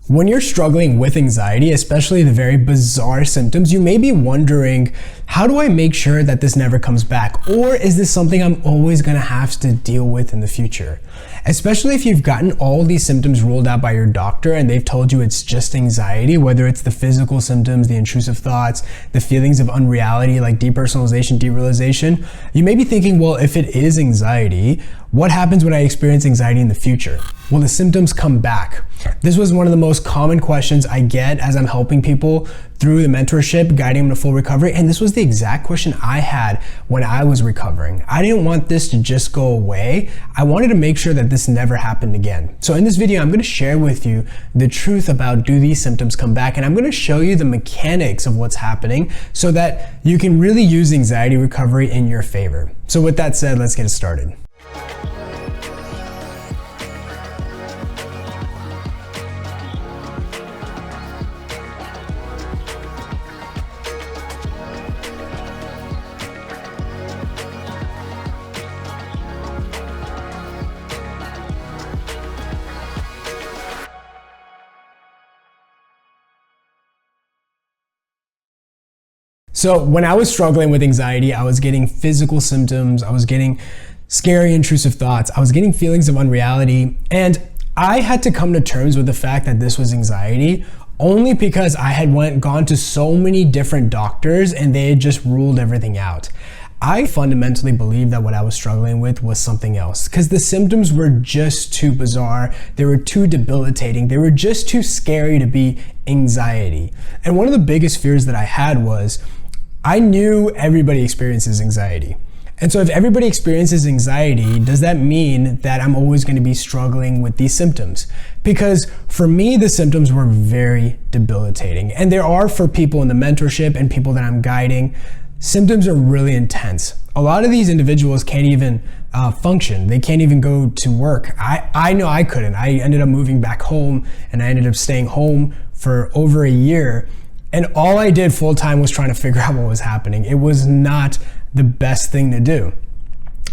When you're struggling with anxiety, especially the very bizarre symptoms, you may be wondering, how do I make sure that this never comes back? Or is this something I'm always gonna have to deal with in the future? Especially if you've gotten all these symptoms ruled out by your doctor and they've told you it's just anxiety, whether it's the physical symptoms, the intrusive thoughts, the feelings of unreality like depersonalization, derealization, you may be thinking, well, if it is anxiety, what happens when I experience anxiety in the future? Will the symptoms come back? This was one of the most common questions I get as I'm helping people through the mentorship, guiding them to full recovery. And this was the exact question I had when I was recovering. I didn't want this to just go away. I wanted to make sure that this never happened again. So in this video, I'm gonna share with you the truth about, do these symptoms come back? And I'm gonna show you the mechanics of what's happening so that you can really use anxiety recovery in your favor. So with that said, let's get it started. So when I was struggling with anxiety, I was getting physical symptoms, I was getting scary intrusive thoughts, I was getting feelings of unreality, and I had to come to terms with the fact that this was anxiety only because I had gone to so many different doctors and they had just ruled everything out. I fundamentally believed that what I was struggling with was something else because the symptoms were just too bizarre, they were too debilitating, they were just too scary to be anxiety. And one of the biggest fears that I had was, I knew everybody experiences anxiety. And so if everybody experiences anxiety, does that mean that I'm always going to be struggling with these symptoms? Because for me, the symptoms were very debilitating. And there are, for people in the mentorship and people that I'm guiding, symptoms are really intense. A lot of these individuals can't even function. They can't even go to work. I know I couldn't. I ended up moving back home and I ended up staying home for over a year. And all I did full time was trying to figure out what was happening. It was not the best thing to do.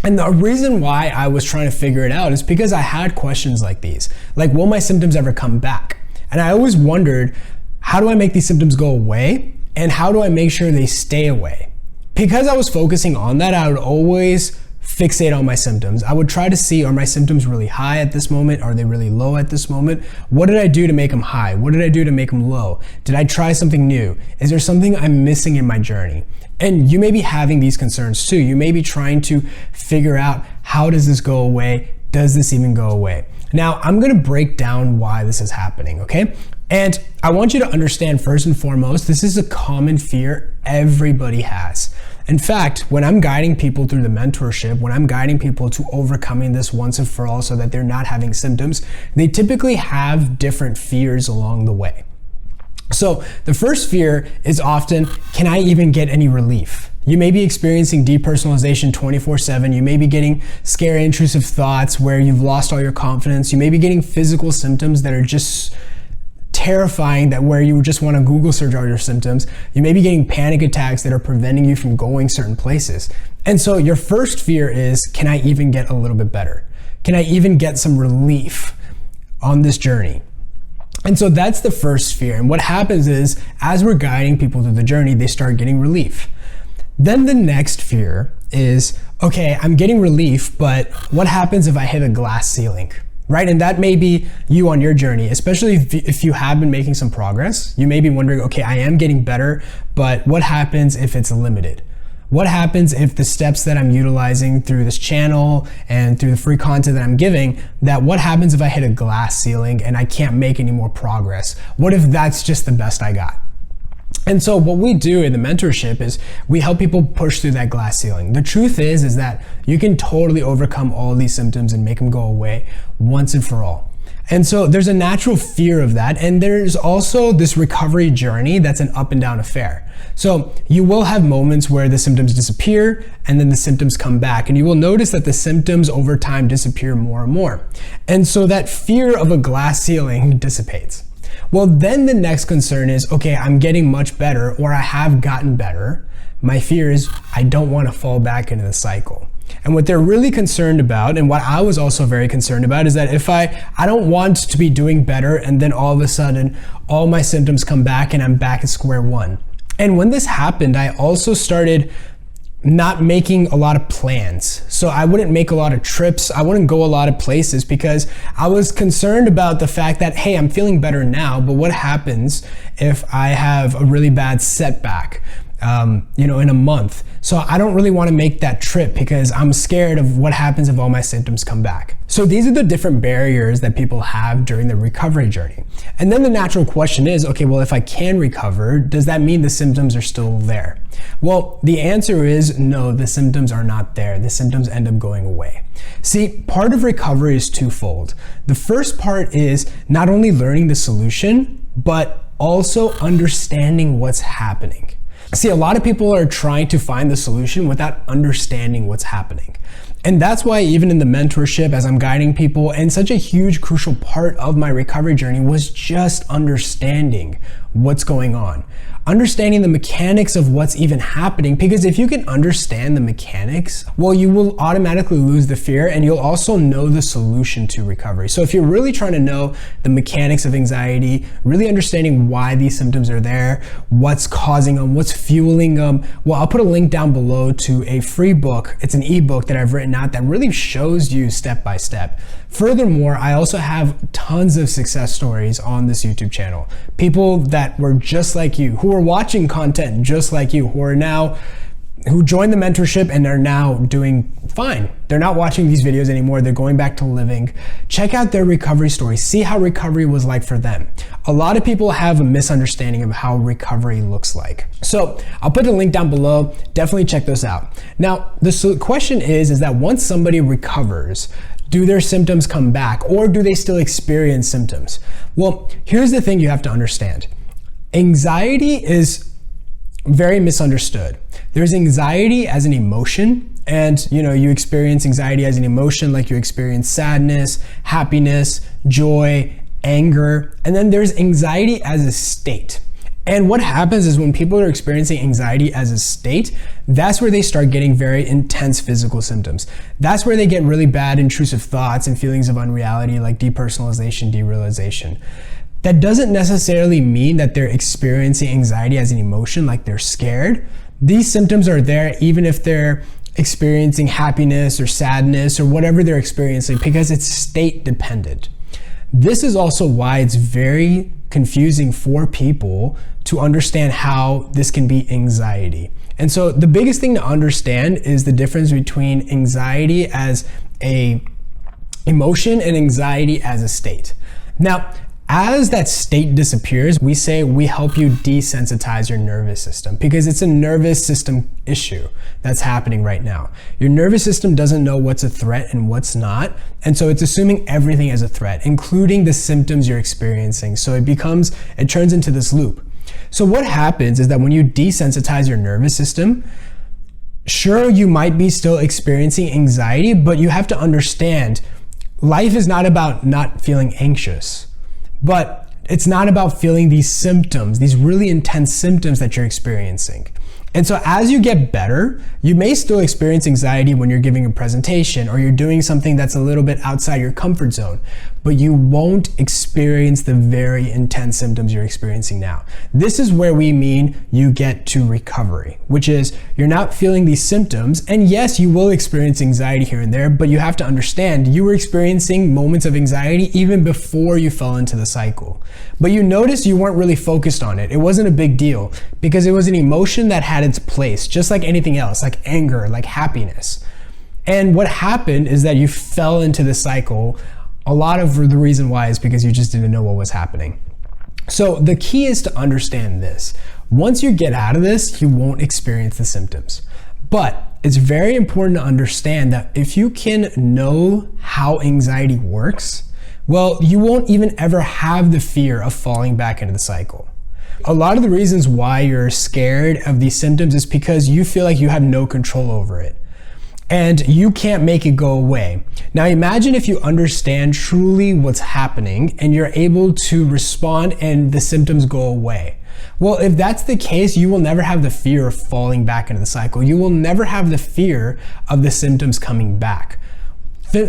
And the reason why I was trying to figure it out is because I had questions like these. Like, will my symptoms ever come back? And I always wondered, how do I make these symptoms go away? And how do I make sure they stay away? Because I was focusing on that, I would always fixate on my symptoms. I would try to see, are my symptoms really high at this moment? Are they really low at this moment? What did I do to make them high? What did I do to make them low? Did I try something new? Is there something I'm missing in my journey? And you may be having these concerns too. You may be trying to figure out, how does this go away? Does this even go away? Now, I'm gonna break down why this is happening, okay? And I want you to understand, first and foremost, this is a common fear everybody has. In fact, when I'm guiding people through the mentorship, when I'm guiding people to overcoming this once and for all so that they're not having symptoms, they typically have different fears along the way. So the first fear is often, can I even get any relief? You may be experiencing depersonalization 24/7. You may be getting scary, intrusive thoughts where you've lost all your confidence. You may be getting physical symptoms that are just terrifying, that where you just want to Google search all your symptoms. You may be getting panic attacks that are preventing you from going certain places. And so your first fear is, can I even get a little bit better? Can I even get some relief on this journey? And so that's the first fear. And what happens is, as we're guiding people through the journey, they start getting relief. Then the next fear is, okay, I'm getting relief, but what happens if I hit a glass ceiling? Right? And that may be you on your journey, especially if you have been making some progress. You may be wondering, okay, I am getting better, but what happens if it's limited? What happens if the steps that I'm utilizing through this channel and through the free content that I'm giving, what happens if I hit a glass ceiling and I can't make any more progress? What if that's just the best I got? And so what we do in the mentorship is we help people push through that glass ceiling. The truth is that you can totally overcome all these symptoms and make them go away once and for all. And so there's a natural fear of that. And there's also this recovery journey that's an up and down affair. So you will have moments where the symptoms disappear and then the symptoms come back. And you will notice that the symptoms over time disappear more and more. And so that fear of a glass ceiling dissipates. Well, then the next concern is, okay, I'm getting much better, or I have gotten better. My fear is I don't want to fall back into the cycle. And what they're really concerned about, and what I was also very concerned about, is that if I don't want to be doing better and then all of a sudden all my symptoms come back and I'm back at square one. And when this happened, I also started not making a lot of plans. So I wouldn't make a lot of trips. I wouldn't go a lot of places because I was concerned about the fact that, hey, I'm feeling better now, but what happens if I have a really bad setback, in a month? So I don't really want to make that trip because I'm scared of what happens if all my symptoms come back. So these are the different barriers that people have during the recovery journey. And then the natural question is, okay, well, if I can recover, does that mean the symptoms are still there? Well, the answer is no, the symptoms are not there. The symptoms end up going away. See, part of recovery is twofold. The first part is not only learning the solution, but also understanding what's happening. See, a lot of people are trying to find the solution without understanding what's happening. And that's why even in the mentorship, as I'm guiding people, and such a huge crucial part of my recovery journey was just understanding what's going on. Understanding the mechanics of what's even happening, because if you can understand the mechanics, well, you will automatically lose the fear and you'll also know the solution to recovery. So if you're really trying to know the mechanics of anxiety, really understanding why these symptoms are there, what's causing them, what's fueling them, well, I'll put a link down below to a free book. It's an ebook that I've written out that really shows you step by step. Furthermore, I also have tons of success stories on this YouTube channel. People that were just like you, who are watching content just like you, who joined the mentorship and are now doing fine. They're not watching these videos anymore. They're going back to living. Check out their recovery story. See how recovery was like for them. A lot of people have a misunderstanding of how recovery looks like. So I'll put a link down below. Definitely check those out. Now, the question is that once somebody recovers, do their symptoms come back or do they still experience symptoms? Well, here's the thing you have to understand. Anxiety is very misunderstood. There's anxiety as an emotion, and you experience anxiety as an emotion like you experience sadness, happiness, joy, anger, and then there's anxiety as a state. And what happens is when people are experiencing anxiety as a state, that's where they start getting very intense physical symptoms. That's where they get really bad intrusive thoughts and feelings of unreality like depersonalization, derealization. That doesn't necessarily mean that they're experiencing anxiety as an emotion, like they're scared. These symptoms are there even if they're experiencing happiness or sadness or whatever they're experiencing, because it's state dependent. This is also why it's very confusing for people to understand how this can be anxiety. And so the biggest thing to understand is the difference between anxiety as a emotion and anxiety as a state. Now, as that state disappears, we say we help you desensitize your nervous system, because it's a nervous system issue that's happening right now. Your nervous system doesn't know what's a threat and what's not, and so it's assuming everything as a threat, including the symptoms you're experiencing. So it turns into this loop. So what happens is that when you desensitize your nervous system, sure, you might be still experiencing anxiety, but you have to understand life is not about not feeling anxious. But it's not about feeling these symptoms, these really intense symptoms that you're experiencing. And so as you get better, you may still experience anxiety when you're giving a presentation or you're doing something that's a little bit outside your comfort zone, but you won't experience the very intense symptoms you're experiencing now. This is where we mean you get to recovery, which is you're not feeling these symptoms. And yes, you will experience anxiety here and there, but you have to understand you were experiencing moments of anxiety even before you fell into the cycle. But you notice you weren't really focused on it. It wasn't a big deal because it was an emotion that had its place, just like anything else, like anger, like happiness. And what happened is that you fell into the cycle. A lot of the reason why is because you just didn't know what was happening. So the key is to understand this. Once you get out of this, you won't experience the symptoms. But it's very important to understand that if you can know how anxiety works, well, you won't even ever have the fear of falling back into the cycle. A lot of the reasons why you're scared of these symptoms is because you feel like you have no control over it. and you can't make it go away. Now imagine if you understand truly what's happening and you're able to respond and the symptoms go away. Well, if that's the case, you will never have the fear of falling back into the cycle. You will never have the fear of the symptoms coming back,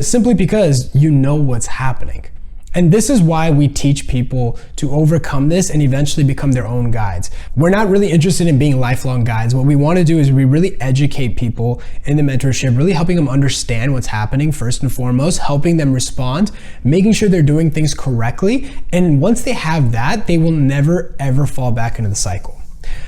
simply because you know what's happening. And this is why we teach people to overcome this and eventually become their own guides. We're not really interested in being lifelong guides. What we want to do is we really educate people in the mentorship, really helping them understand what's happening first and foremost, helping them respond, making sure they're doing things correctly. And once they have that, they will never ever fall back into the cycle.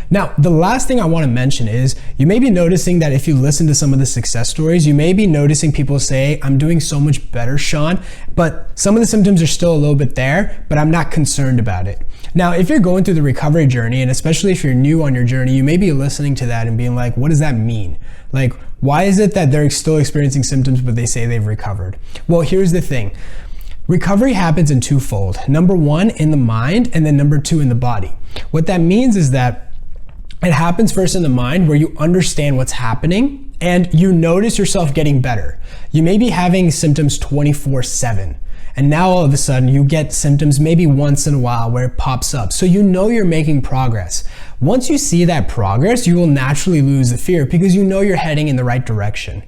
Now, the last thing I want to mention is you may be noticing that if you listen to some of the success stories, you may be noticing people say, I'm doing so much better, Shaan, but some of the symptoms are still a little bit there, but I'm not concerned about it. Now, if you're going through the recovery journey, and especially if you're new on your journey, you may be listening to that and being like, what does that mean? Like, why is it that they're still experiencing symptoms, but they say they've recovered? Well, here's the thing. Recovery happens in twofold. Number one, in the mind, and then number two, in the body. What that means is that it happens first in the mind, where you understand what's happening and you notice yourself getting better. You may be having symptoms 24/7. And now all of a sudden you get symptoms maybe once in a while where it pops up. So you know you're making progress. Once you see that progress, you will naturally lose the fear because you know you're heading in the right direction.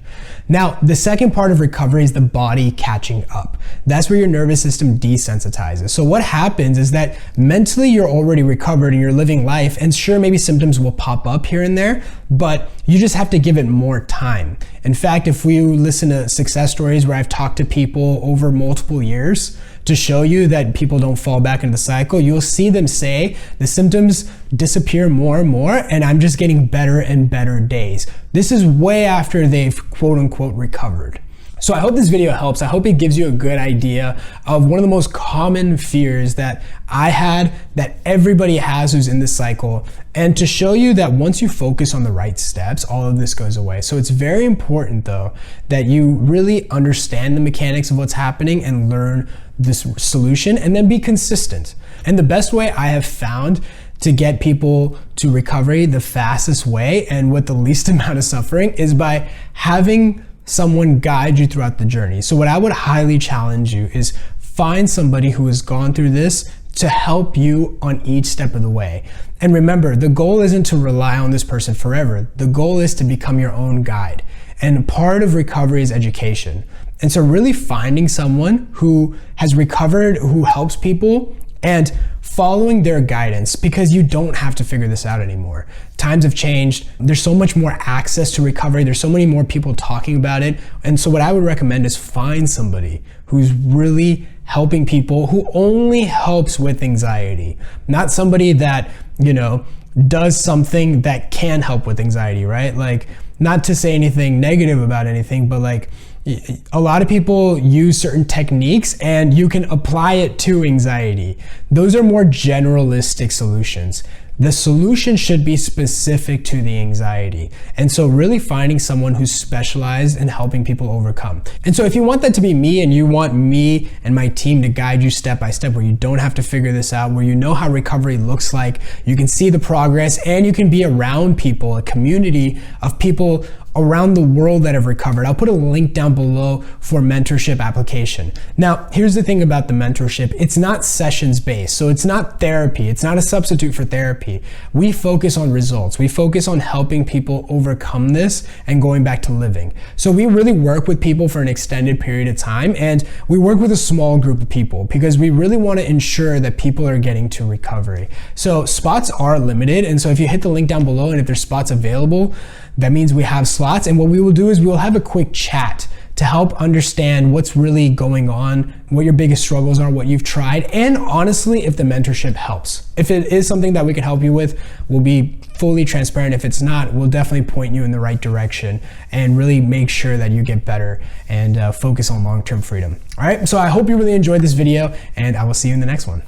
Now, the second part of recovery is the body catching up. That's where your nervous system desensitizes. So what happens is that mentally you're already recovered and you're living life, and sure, maybe symptoms will pop up here and there, but you just have to give it more time. In fact, if we listen to success stories where I've talked to people over multiple years to show you that people don't fall back into the cycle, you'll see them say the symptoms disappear more and more, and I'm just getting better and better days. This is way after they've quote unquote recovered. So I hope this video helps. I hope it gives you a good idea of one of the most common fears that I had, that everybody has who's in this cycle, and to show you that once you focus on the right steps, all of this goes away. So it's very important though that you really understand the mechanics of what's happening and learn this solution, and then be consistent. And the best way I have found to get people to recovery the fastest way and with the least amount of suffering is by having someone guide you throughout the journey. So what I would highly challenge you is find somebody who has gone through this to help you on each step of the way. And remember, the goal isn't to rely on this person forever. The goal is to become your own guide. And part of recovery is education. And so really finding someone who has recovered, who helps people, and following their guidance, because you don't have to figure this out anymore. Times have changed. There's so much more access to recovery. There's so many more people talking about it. And so what I would recommend is find somebody who's really helping people, who only helps with anxiety, not somebody that, does something that can help with anxiety, right? Like, not to say anything negative about anything, but like, a lot of people use certain techniques and you can apply it to anxiety. Those are more generalistic solutions. The solution should be specific to the anxiety. And so really finding someone who's specialized in helping people overcome. And so if you want that to be me, and you want me and my team to guide you step by step, where you don't have to figure this out, where you know how recovery looks like, you can see the progress, and you can be around people, a community of people around the world that have recovered. I'll put a link down below for mentorship application. Now, here's the thing about the mentorship. It's not sessions based. So it's not therapy. It's not a substitute for therapy. We focus on results. We focus on helping people overcome this and going back to living. So we really work with people for an extended period of time, and we work with a small group of people because we really want to ensure that people are getting to recovery. So spots are limited. And so if you hit the link down below, and if there's spots available, that means we have slots. And what we will do is we will have a quick chat to help understand what's really going on, what your biggest struggles are, what you've tried, and honestly, if the mentorship helps. If it is something that we can help you with, we'll be fully transparent. If it's not, we'll definitely point you in the right direction and really make sure that you get better and focus on long-term freedom. All right, so I hope you really enjoyed this video, and I will see you in the next one.